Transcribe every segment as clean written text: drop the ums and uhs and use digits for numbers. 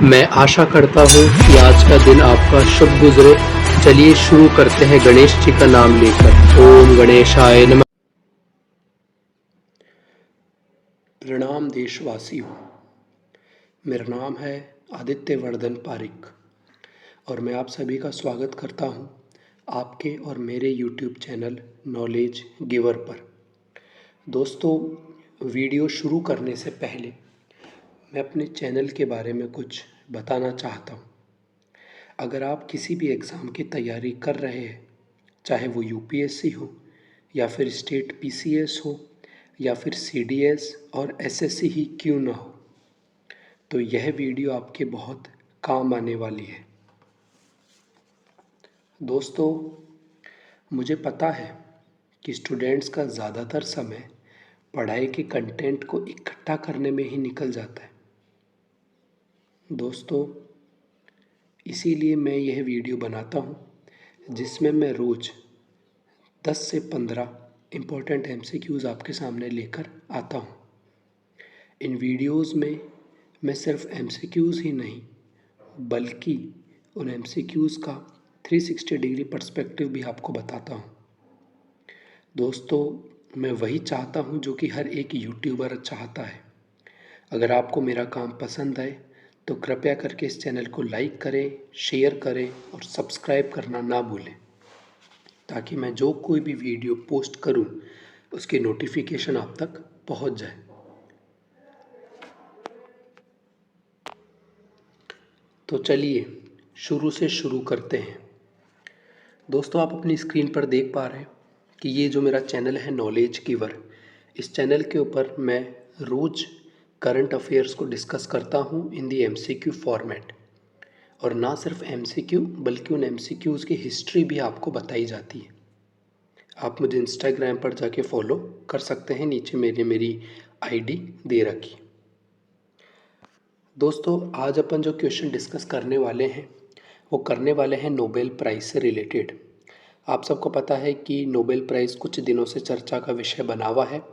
मैं आशा करता हूँ कि आज का दिन आपका शुभ गुजरे। चलिए शुरू करते हैं गणेश जी का नाम लेकर। ओम गणेशाय नमः। प्रणाम देशवासियों, मेरा नाम है आदित्य वर्धन पारिक और मैं आप सभी का स्वागत करता हूँ आपके और मेरे यूट्यूब चैनल नॉलेज गिवर पर। दोस्तों, वीडियो शुरू करने से पहले मैं अपने चैनल के बारे में कुछ बताना चाहता हूँ। अगर आप किसी भी एग्ज़ाम की तैयारी कर रहे हैं, चाहे वो यूपीएससी हो या फिर स्टेट पीसीएस हो या फिर सीडीएस और एसएससी ही क्यों ना हो, तो यह वीडियो आपके बहुत काम आने वाली है। दोस्तों, मुझे पता है कि स्टूडेंट्स का ज़्यादातर समय पढ़ाई के कंटेंट को इकट्ठा करने में ही निकल जाता है। दोस्तों, इसीलिए मैं यह वीडियो बनाता हूँ जिसमें मैं रोज़ 10 से 15 इम्पोर्टेंट एमसीक्यूज़ आपके सामने लेकर आता हूँ। इन वीडियोज़ में मैं सिर्फ एमसीक्यूज़ ही नहीं बल्कि उन एमसीक्यूज़ का 360 डिग्री पर्सपेक्टिव भी आपको बताता हूँ। दोस्तों, मैं वही चाहता हूँ जो कि हर एक यूट्यूबर चाहता है। अगर आपको मेरा काम पसंद आए तो कृपया करके इस चैनल को लाइक करें, शेयर करें और सब्सक्राइब करना ना भूलें, ताकि मैं जो कोई भी वीडियो पोस्ट करूं उसकी नोटिफिकेशन आप तक पहुंच जाए। तो चलिए शुरू से शुरू करते हैं। दोस्तों, आप अपनी स्क्रीन पर देख पा रहे हैं कि ये जो मेरा चैनल है नॉलेज गिवर, इस चैनल के ऊपर मैं रोज़ करंट अफेयर्स को डिस्कस करता हूँ इन दी एमसीक्यू फॉर्मेट। और ना सिर्फ एमसीक्यू बल्कि उन एमसीक्यूज़ की हिस्ट्री भी आपको बताई जाती है। आप मुझे इंस्टाग्राम पर जाके फॉलो कर सकते हैं, नीचे मेरी आईडी दे रखी। दोस्तों, आज अपन जो क्वेश्चन डिस्कस करने वाले हैं वो करने वाले हैं नोबेल प्राइज़ से रिलेटेड। आप सबको पता है कि नोबेल प्राइज़ कुछ दिनों से चर्चा का विषय बना हुआ है,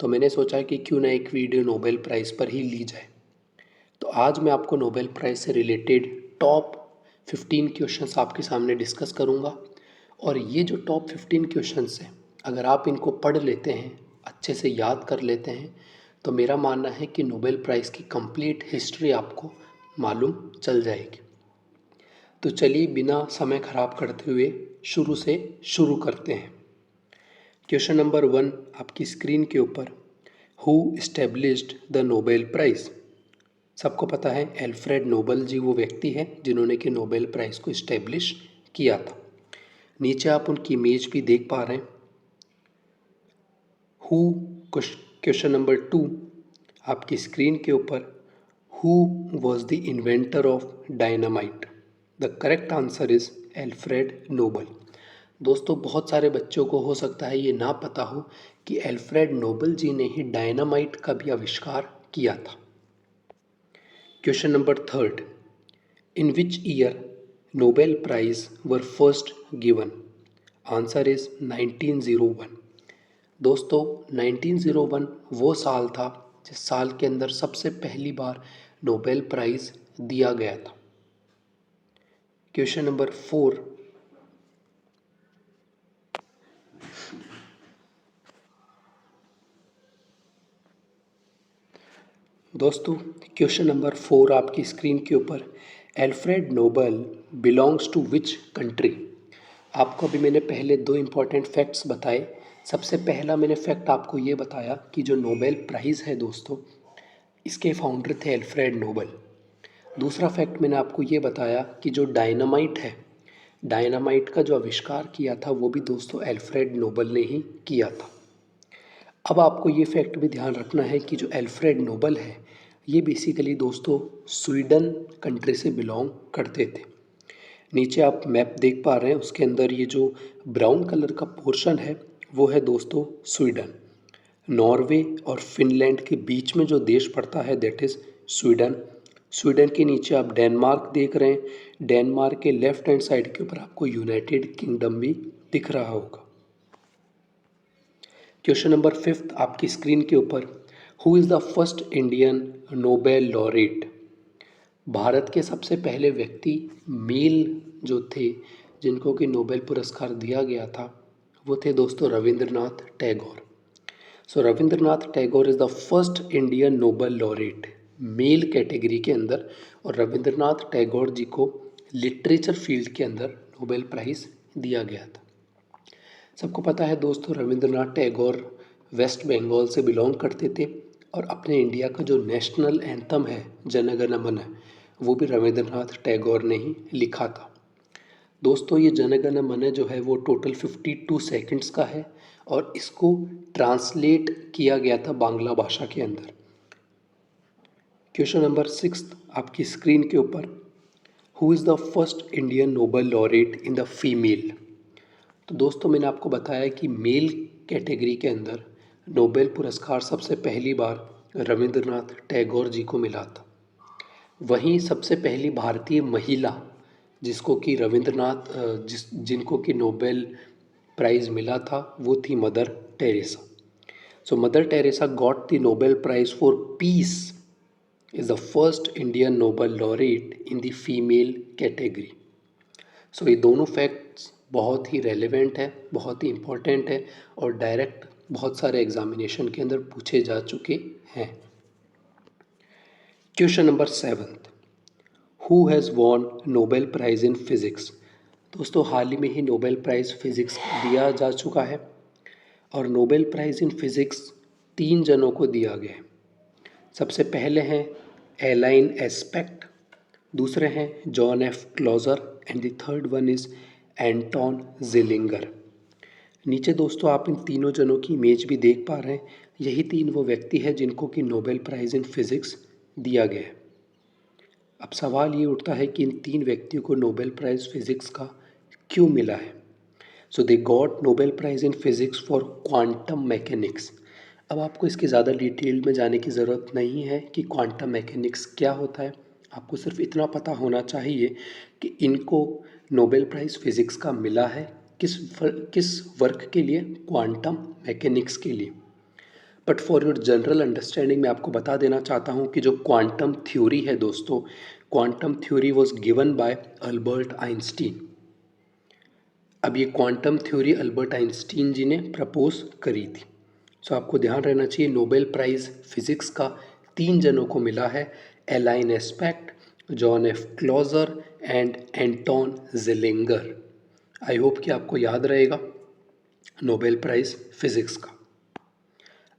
तो मैंने सोचा कि क्यों ना एक वीडियो नोबेल प्राइज़ पर ही ली जाए। तो आज मैं आपको नोबेल प्राइज़ से रिलेटेड टॉप 15 क्वेश्चंस आपके सामने डिस्कस करूंगा। और ये जो टॉप 15 क्वेश्चंस हैं, अगर आप इनको पढ़ लेते हैं, अच्छे से याद कर लेते हैं, तो मेरा मानना है कि नोबेल प्राइज़ की कंप्लीट हिस्ट्री आपको मालूम चल जाएगी। तो चलिए बिना समय ख़राब करते हुए शुरू से शुरू करते हैं। क्वेश्चन नंबर 1 आपकी स्क्रीन के ऊपर, who established the Nobel price. सबको पता है एल्फ्रेड नोबल जी वो व्यक्ति है जिन्होंने कि नोबेल प्राइज़ को इस्टेब्लिश किया था। नीचे आप उनकी इमेज भी देख पा रहे हैं। हु क्वेश्चन नंबर 2 आपकी स्क्रीन के ऊपर, who was the inventor of dynamite. The correct answer is Alfred Nobel. दोस्तों, बहुत सारे बच्चों को हो सकता है ये ना पता हो कि एल्फ्रेड नोबल जी ने ही डायनामाइट का भी आविष्कार किया था। Question number 3, in which year Nobel prize were first given. Answer is 1901। दोस्तों, 1901 वो साल था जिस साल के अंदर सबसे पहली बार नोबेल प्राइज़ दिया गया था। क्वेश्चन नंबर 4, दोस्तों क्वेश्चन नंबर 4 आपकी स्क्रीन के ऊपर, Alfred Nobel belongs to which country. आपको अभी मैंने पहले 2 इम्पॉर्टेंट फैक्ट्स बताए। सबसे पहला मैंने फैक्ट आपको ये बताया कि जो नोबेल प्राइज़ है दोस्तों, इसके फाउंडर थे एल्फ्रेड नोबल। दूसरा फैक्ट मैंने आपको ये बताया कि जो डायनामाइट है, डायनामाइट का जो आविष्कार किया था वो भी दोस्तों एल्फ्रेड नोबल ने ही किया था। अब आपको ये फैक्ट भी ध्यान रखना है कि जो एल्फ्रेड नोबल है ये बेसिकली दोस्तों स्वीडन कंट्री से बिलोंग करते थे। नीचे आप मैप देख पा रहे हैं, उसके अंदर ये जो ब्राउन कलर का पोर्शन है वो है दोस्तों स्वीडन। नॉर्वे और फिनलैंड के बीच में जो देश पड़ता है दैट इज़ स्वीडन। स्वीडन के नीचे आप डेनमार्क देख रहे हैं। डेनमार्क के लेफ्ट हैंड साइड के ऊपर आपको यूनाइटेड किंगडम भी दिख रहा होगा। क्वेश्चन नंबर 5 आपकी स्क्रीन के ऊपर, who is the first Indian Nobel laureate. Bharat के सबसे पहले व्यक्ति मेल जो थे जिनको कि नोबेल पुरस्कार दिया गया था वो थे दोस्तों Rabindranath Tagore. So Rabindranath Tagore is the first Indian Nobel laureate male category के अंदर, और रविंद्रनाथ टैगोर जी को लिटरेचर फील्ड के अंदर नोबेल प्राइज़ दिया गया था। सबको पता है दोस्तों रविंद्रनाथ टैगोर वेस्ट बंगाल से बिलोंग करते थे और अपने इंडिया का जो नेशनल एंथम है जन गण मन वो भी रविंद्रनाथ टैगोर ने ही लिखा था। दोस्तों ये जन गण मन जो है वो टोटल 52 सेकंड्स का है और इसको ट्रांसलेट किया गया था बांग्ला भाषा के अंदर। क्वेश्चन नंबर 6 आपकी स्क्रीन के ऊपर, who is the first Indian Nobel laureate in the female. तो दोस्तों मैंने आपको बताया कि मेल कैटेगरी के अंदर नोबेल पुरस्कार सबसे पहली बार रविंद्रनाथ टैगोर जी को मिला था। वहीं सबसे पहली भारतीय महिला जिसको कि जिनको कि नोबेल प्राइज़ मिला था वो थी Mother Teresa. So Mother Teresa got the Nobel prize for peace, is the first Indian Nobel laureate in the female category. So ये दोनों फैक्ट्स बहुत ही रेलेवेंट है, बहुत ही इम्पोर्टेंट है और डायरेक्ट बहुत सारे एग्जामिनेशन के अंदर पूछे जा चुके हैं। Question number 7, who has won Nobel prize in physics. दोस्तों हाल ही में ही नोबेल प्राइज़ फिज़िक्स दिया जा चुका है और नोबेल प्राइज़ इन फिज़िक्स 3 जनों को दिया गया है। सबसे पहले हैं एलाइन एस्पेक्ट, दूसरे हैं John F Clauser and the third one is Anton Zeilinger. नीचे दोस्तों आप इन तीनों जनों की इमेज भी देख पा रहे हैं। यही 3 वो व्यक्ति हैं जिनको कि नोबेल प्राइज़ इन फिज़िक्स दिया गया है। अब सवाल ये उठता है कि इन 3 व्यक्तियों को नोबेल प्राइज़ फिज़िक्स का क्यों मिला है। So they got Nobel prize in physics for quantum mechanics. अब आपको इसके ज़्यादा डिटेल में जाने की ज़रूरत नहीं है कि क्वांटम मैकेनिक्स क्या होता है। आपको सिर्फ इतना पता होना चाहिए कि इनको नोबेल प्राइज़ फिज़िक्स का मिला है किस वर्क के लिए, क्वांटम मैकेनिक्स के लिए। But for your general understanding मैं आपको बता देना चाहता हूँ कि जो क्वांटम थ्योरी है दोस्तों, quantum theory was given bye Albert Einstein. अब ये क्वांटम थ्योरी अल्बर्ट आइंस्टीन जी ने प्रपोज करी थी। सो आपको ध्यान रहना चाहिए नोबेल प्राइज़ फिज़िक्स का 3 जनों को मिला है, Alain Aspect, John F Clauser and Anton Zeilinger. I hope कि आपको याद रहेगा नोबेल प्राइज़ फिज़िक्स का।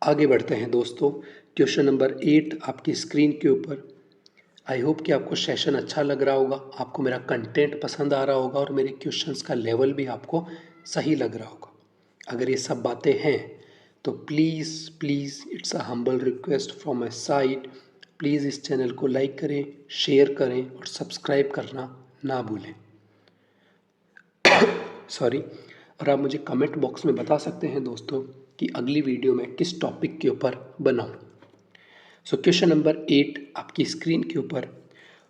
आगे बढ़ते हैं दोस्तों, क्वेश्चन नंबर 8 आपकी स्क्रीन के ऊपर। आई होप कि आपको सेशन अच्छा लग रहा होगा, आपको मेरा कंटेंट पसंद आ रहा होगा और मेरे क्वेश्चंस का लेवल भी आपको सही लग रहा होगा। अगर ये सब बातें हैं तो please it's a humble request from my side, please इस चैनल को लाइक करें, शेयर करें और सब्सक्राइब करना ना भूलें। सॉरी। और आप मुझे कमेंट बॉक्स में बता सकते हैं दोस्तों कि अगली वीडियो में किस टॉपिक के ऊपर बनाऊं। सो क्वेश्चन नंबर 8 आपकी स्क्रीन के ऊपर,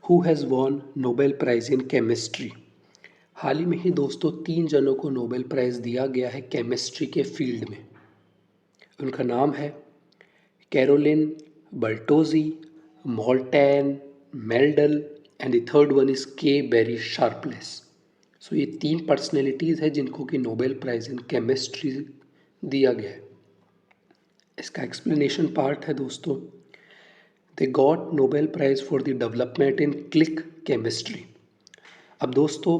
who has won Nobel prize in chemistry. हाल ही में ही दोस्तों 3 जनों को नोबेल प्राइज़ दिया गया है केमिस्ट्री के फील्ड में। उनका नाम है Carolyn Bertozzi, Morten Meldal and the third one is K Barry Sharpless. So ये 3 पर्सनैलिटीज़ हैं जिनको कि नोबेल प्राइज़ इन केमिस्ट्री दिया गया है। इसका एक्सप्लेनेशन पार्ट है दोस्तों, they got Nobel prize for the development in click chemistry. अब दोस्तों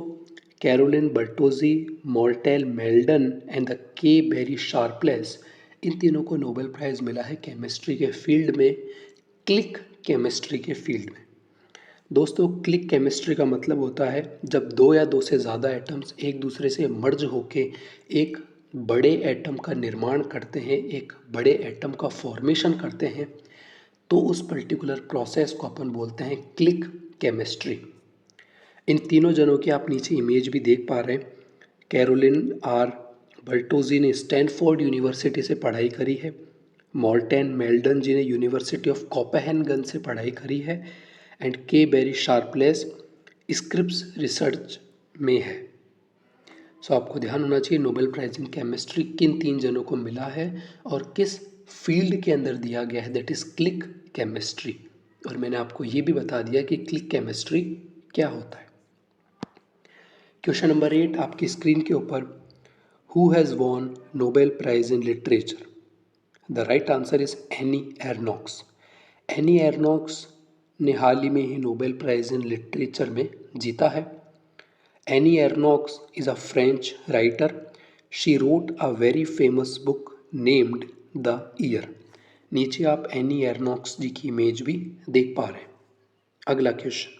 Carolyn Bertozzi, Morten Meldal and the K Barry Sharpless, इन तीनों को नोबेल प्राइज़ मिला है केमिस्ट्री के फील्ड में, क्लिक केमिस्ट्री के फील्ड में। दोस्तों क्लिक केमिस्ट्री का मतलब होता है जब 2 या 2 से ज़्यादा एटम्स एक दूसरे से मर्ज होके एक बड़े एटम का निर्माण करते हैं, एक बड़े एटम का फॉर्मेशन करते हैं, तो उस पर्टिकुलर प्रोसेस को अपन बोलते हैं क्लिक केमिस्ट्री। इन तीनों जनों की आप नीचे इमेज भी देख पा रहे हैं। कैरोलिन आर बर्टोजी ने स्टैनफोर्ड यूनिवर्सिटी से पढ़ाई करी है, मोल्टेन मेल्डन जी ने यूनिवर्सिटी ऑफ कोपेनहेगन से पढ़ाई करी है एंड के बेरी शार्पलेस स्क्रिप्स रिसर्च में है। सो आपको ध्यान होना चाहिए नोबेल प्राइज़ इन केमिस्ट्री किन 3 जनों को मिला है और किस फील्ड के अंदर दिया गया है, दैट इज़ क्लिक केमिस्ट्री। और मैंने आपको ये भी बता दिया कि क्लिक केमिस्ट्री क्या होता है। क्वेश्चन नंबर 8 आपकी स्क्रीन के ऊपर, who has won Nobel prize in literature? The right answer is Annie Ernaux. Annie Ernaux ने हाल ही में ही नोबेल प्राइज इन लिटरेचर में जीता है। Annie Ernaux is a French writer. She wrote a very famous book named the year. नीचे आप एनी एरनॉक्स जी की इमेज भी देख पा रहे हैं। अगला क्वेश्चन,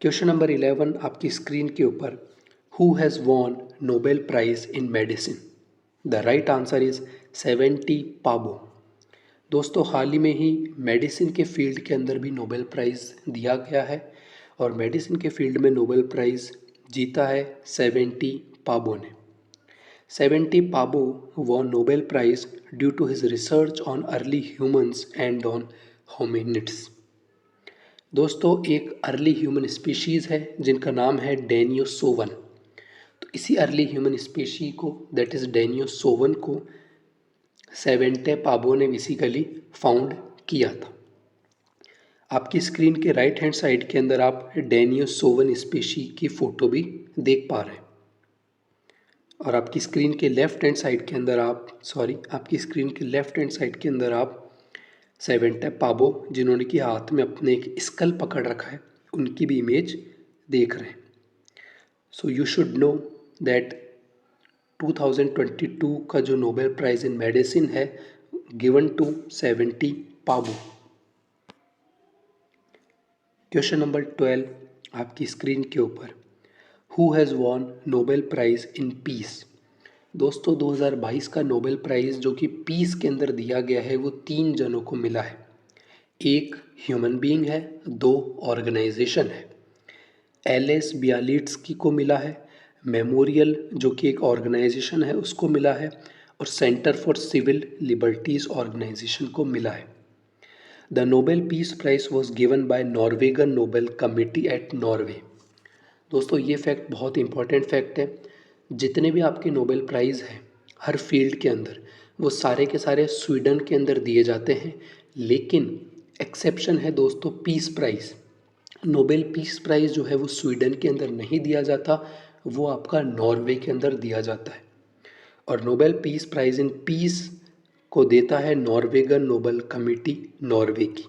क्वेश्चन नंबर 11 आपकी स्क्रीन के ऊपर, who has won Nobel prize in medicine? The right answer is 70 Paabo. दोस्तों हाल ही में ही मेडिसिन के फील्ड के अंदर भी नोबेल प्राइज़ दिया गया है और मेडिसिन के फील्ड में नोबेल प्राइज़ जीता है 70 पाबो ने। 70 पाबो won Nobel Prize due to his research on early humans and on hominids। दोस्तों एक अर्ली ह्यूमन स्पीशीज़ है जिनका नाम है डेनियोसोवन। तो इसी अर्ली ह्यूमन स्पीशी को, दैट इज़ डेनियोसोवन को, 70 पाबो ने बेसिकली फाउंड किया था। आपकी स्क्रीन के राइट हैंड साइड के अंदर आप डेनियोसोवन स्पीशी की फ़ोटो भी देख पा रहे हैं और आपकी स्क्रीन के लेफ्ट हैंड साइड के अंदर आपकी स्क्रीन के लेफ्ट हैंड साइड के अंदर आप 70 पाबो जिन्होंने कि हाथ में अपने एक स्कल पकड़ रखा है उनकी भी इमेज देख रहे हैं। So you should know that 2022 का जो नोबेल प्राइज़ इन मेडिसिन है गिवन टू 70 पाबो। क्वेश्चन नंबर 12 आपकी स्क्रीन के ऊपर, who has won Nobel prize in piece? दोस्तों 2022 का नोबेल प्राइज़ जो कि पीस के अंदर दिया गया है वो 3 जनों को मिला है। एक ह्यूमन बीइंग है, 2 ऑर्गेनाइजेशन है। एलेस बियालिट्स्की को मिला है, मेमोरियल जो कि एक ऑर्गेनाइजेशन है उसको मिला है, और centre for civil liberties organisation को मिला है। The Nobel peace prize was given by Norwegian Nobel committee at Norway. दोस्तों ये फैक्ट बहुत इंपॉर्टेंट फैक्ट है। जितने भी आपके नोबेल प्राइज़ हैं हर फील्ड के अंदर वो सारे के सारे स्वीडन के अंदर दिए जाते हैं, लेकिन एक्सेप्शन है दोस्तों peace prize. Nobel peace price जो है वो स्वीडन के अंदर नहीं दिया जाता, वो आपका नॉर्वे के अंदर दिया जाता है। और Nobel peace prize in peace को देता है नॉर्वेगन नोबेल कमिटी नॉर्वे की।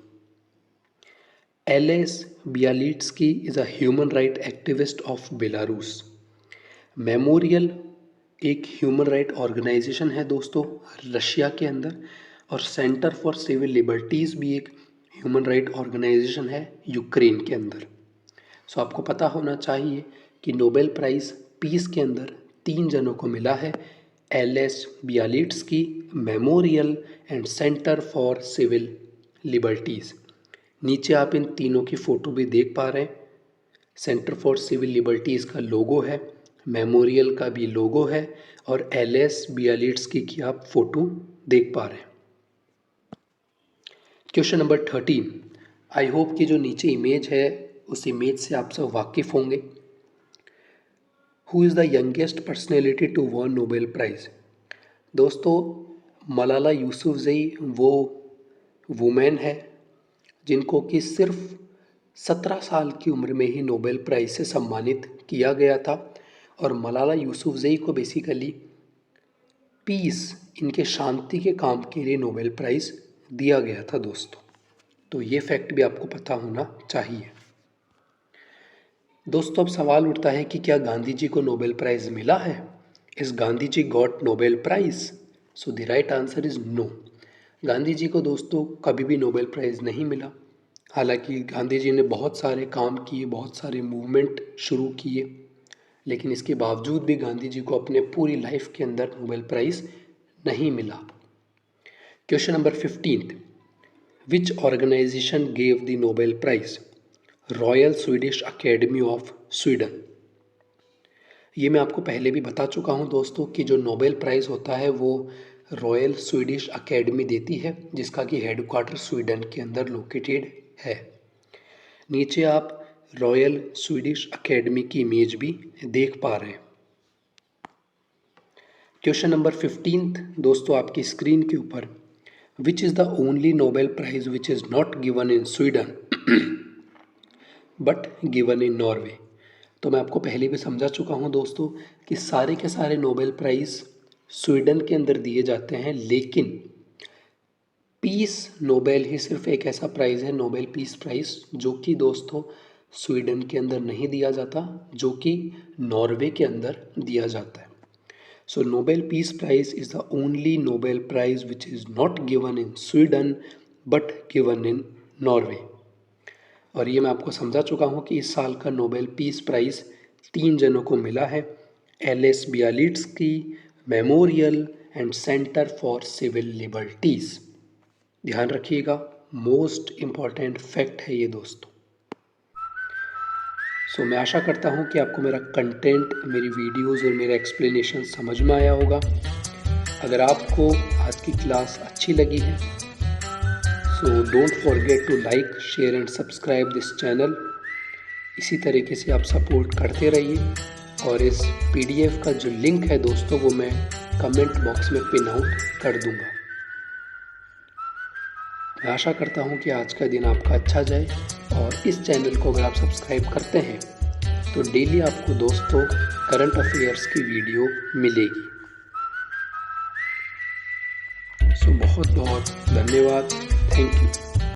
Ales Bialiatski is a human right activist of Belarus. Memorial एक ह्यूमन राइट ऑर्गेनाइजेशन है दोस्तों रशिया के अंदर, और सेंटर फॉर सिविल लिबर्टीज़ भी एक ह्यूमन राइट ऑर्गेनाइजेशन है यूक्रेन के अंदर। सो आपको पता होना चाहिए कि नोबेल प्राइज़ पीस के अंदर 3 जनों को मिला है, Ales Bialiatski, memorial and centre for civil liberties. नीचे आप इन तीनों की फ़ोटो भी देख पा रहे हैं। सेंटर फॉर सिविल लिबर्टीज़ का लोगो है, मेमोरियल का भी लोगो है, और एलेस बियालिट्स्की की आप फ़ोटो देख पा रहे हैं। क्वेश्चन नंबर 13, आई होप कि जो नीचे इमेज है उस इमेज से आप सब वाकिफ़ होंगे। Who is the youngest personality to won Nobel prize? दोस्तों मलाला यूसुफ़ज़ई वो वुमेन है जिनको कि सिर्फ 17 साल की उम्र में ही नोबेल प्राइज़ से सम्मानित किया गया था, और मलाला यूसुफ़ज़ई को बेसिकली पीस, इनके शांति के काम के लिए नोबेल प्राइज़ दिया गया था दोस्तों। तो ये फैक्ट भी आपको पता होना चाहिए। दोस्तों अब सवाल उठता है कि क्या गांधी जी को नोबेल प्राइज़ मिला है? Is Gandhi ji got Nobel prize? So the right answer is no. Gandhi ji को दोस्तों कभी भी नोबेल प्राइज़ नहीं मिला। हालांकि गांधी जी ने बहुत सारे काम किए, बहुत सारे मूवमेंट शुरू किए, लेकिन इसके बावजूद भी गांधी जी को अपने पूरी लाइफ के अंदर नोबेल प्राइज़ नहीं मिला। Question number 15, which organization gave the Nobel prize? Royal Swedish Academy of Sweden. ये मैं आपको पहले भी बता चुका हूँ दोस्तों कि जो नोबेल प्राइज़ होता है वो रॉयल स्वीडिश अकेडमी देती है, जिसका कि हेडक्वार्टर स्वीडन के अंदर लोकेटेड है। नीचे आप रॉयल स्वीडिश अकेडमी की इमेज भी देख पा रहे हैं। क्वेश्चन नंबर 15 दोस्तों आपकी स्क्रीन के ऊपर, which is the only Nobel prize which is not given in Sweden but given in Norway. तो मैं आपको पहले भी समझा चुका हूँ दोस्तों कि सारे के सारे नोबेल प्राइज़ स्वीडन के अंदर दिए जाते हैं, लेकिन पीस नोबेल ही सिर्फ एक ऐसा प्राइज़ है, नोबेल पीस प्राइज़, जो कि दोस्तों स्वीडन के अंदर नहीं दिया जाता, जो कि नॉर्वे के अंदर दिया जाता है। So Nobel peace prize is the only Nobel prize which is not given in Sweden but given in Norway. और ये मैं आपको समझा चुका हूँ कि इस साल का नोबेल पीस प्राइज़ 3 जनों को मिला है, Ales Bialiatski memorial and centre for civil liberties. ध्यान रखिएगा, मोस्ट इम्पॉर्टेंट फैक्ट है ये दोस्तों। सो मैं आशा करता हूँ कि आपको मेरा कंटेंट, मेरी वीडियोज़ और मेरा एक्सप्लेनेशन समझ में आया होगा। अगर आपको आज की क्लास अच्छी लगी है so don't forget to like, share and subscribe this channel. इसी तरीके से आप सपोर्ट करते रहिए, और इस PDF का जो लिंक है दोस्तों वो मैं कमेंट बॉक्स में पिन आउट कर दूंगा। मैं आशा करता हूँ कि आज का दिन आपका अच्छा जाए, और इस चैनल को अगर आप सब्सक्राइब करते हैं तो डेली आपको दोस्तों करंट अफेयर्स की वीडियो मिलेगी। सो बहुत बहुत धन्यवाद, थैंक यू।